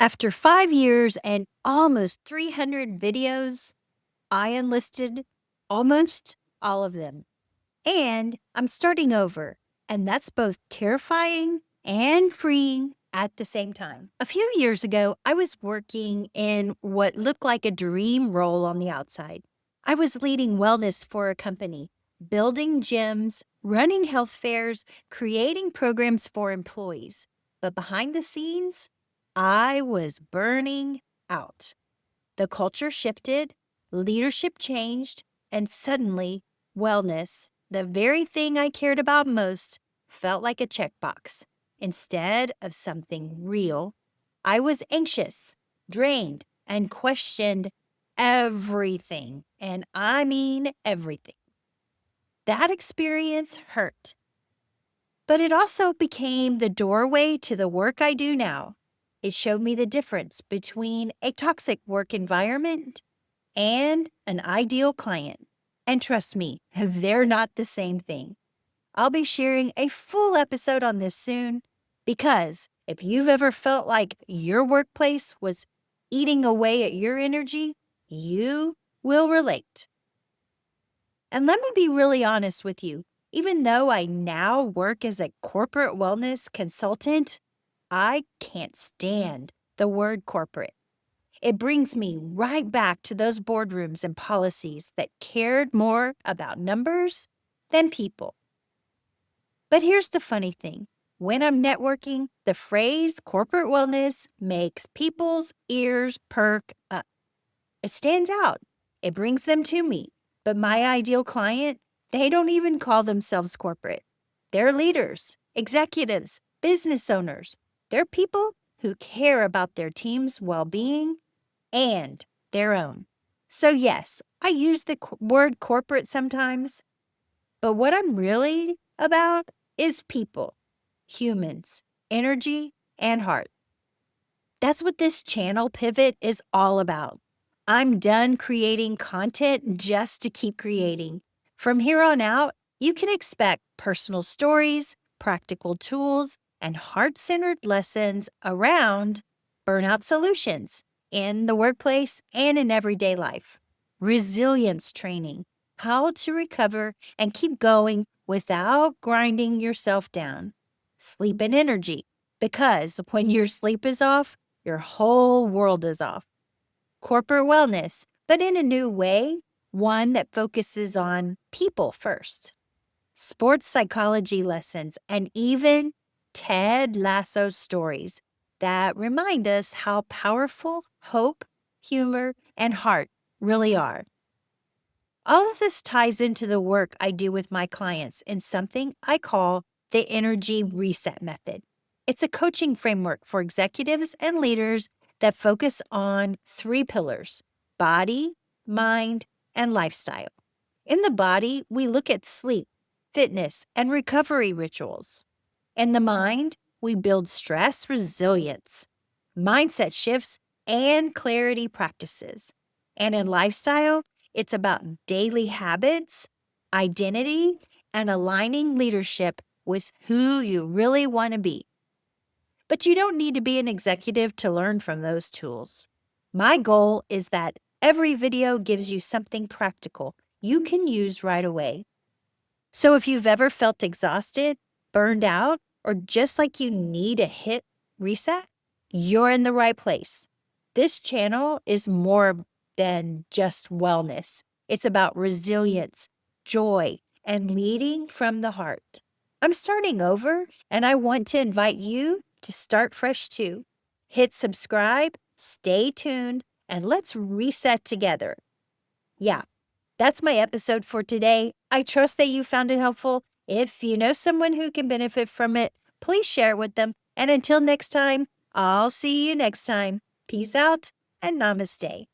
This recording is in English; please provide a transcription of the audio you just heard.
After 5 years and almost 300 videos, I enlisted almost all of them. And I'm starting over. And that's both terrifying and freeing at the same time. A few years ago, I was working in what looked like a dream role on the outside. I was leading wellness for a company, building gyms, running health fairs, creating programs for employees. But behind the scenes, I was burning out. The culture shifted, leadership changed, and suddenly, wellness, the very thing I cared about most, felt like a checkbox. Instead of something real, I was anxious, drained, and questioned everything. And I mean everything. That experience hurt. But it also became the doorway to the work I do now. It showed me the difference between a toxic work environment and an ideal client. And trust me, they're not the same thing. I'll be sharing a full episode on this soon because if you've ever felt like your workplace was eating away at your energy, you will relate. And let me be really honest with you. Even though I now work as a corporate wellness consultant, I can't stand the word corporate. It brings me right back to those boardrooms and policies that cared more about numbers than people. But here's the funny thing. When I'm networking, the phrase corporate wellness makes people's ears perk up. It stands out. It brings them to me. But my ideal client, they don't even call themselves corporate. They're leaders, executives, business owners. They're people who care about their team's well-being and their own. So yes, I use the word corporate sometimes, but what I'm really about is people, humans, energy, and heart. That's what this channel pivot is all about. I'm done creating content just to keep creating. From here on out, you can expect personal stories, practical tools, and heart-centered lessons around burnout solutions in the workplace and in everyday life. Resilience training, how to recover and keep going without grinding yourself down. Sleep and energy, because when your sleep is off, your whole world is off. Corporate wellness, but in a new way, one that focuses on people first. Sports psychology lessons, and even Ted Lasso stories that remind us how powerful hope, humor, and heart really are. All of this ties into the work I do with my clients in something I call the Energy Reset Method. It's a coaching framework for executives and leaders that focus on 3 pillars: body, mind, and lifestyle. In the body, we look at sleep, fitness, and recovery rituals. In the mind, we build stress resilience, mindset shifts, and clarity practices. And in lifestyle, it's about daily habits, identity, and aligning leadership with who you really want to be. But you don't need to be an executive to learn from those tools. My goal is that every video gives you something practical you can use right away. So if you've ever felt exhausted, burned out, or just like you need a hit reset, you're in the right place. This channel is more than just wellness. It's about resilience, joy, and leading from the heart. I'm starting over, and I want to invite you to start fresh too. Hit subscribe, stay tuned, and let's reset together. Yeah, that's my episode for today. I trust that you found it helpful. If you know someone who can benefit from it, please share it with them. And until next time, I'll see you next time. Peace out and namaste.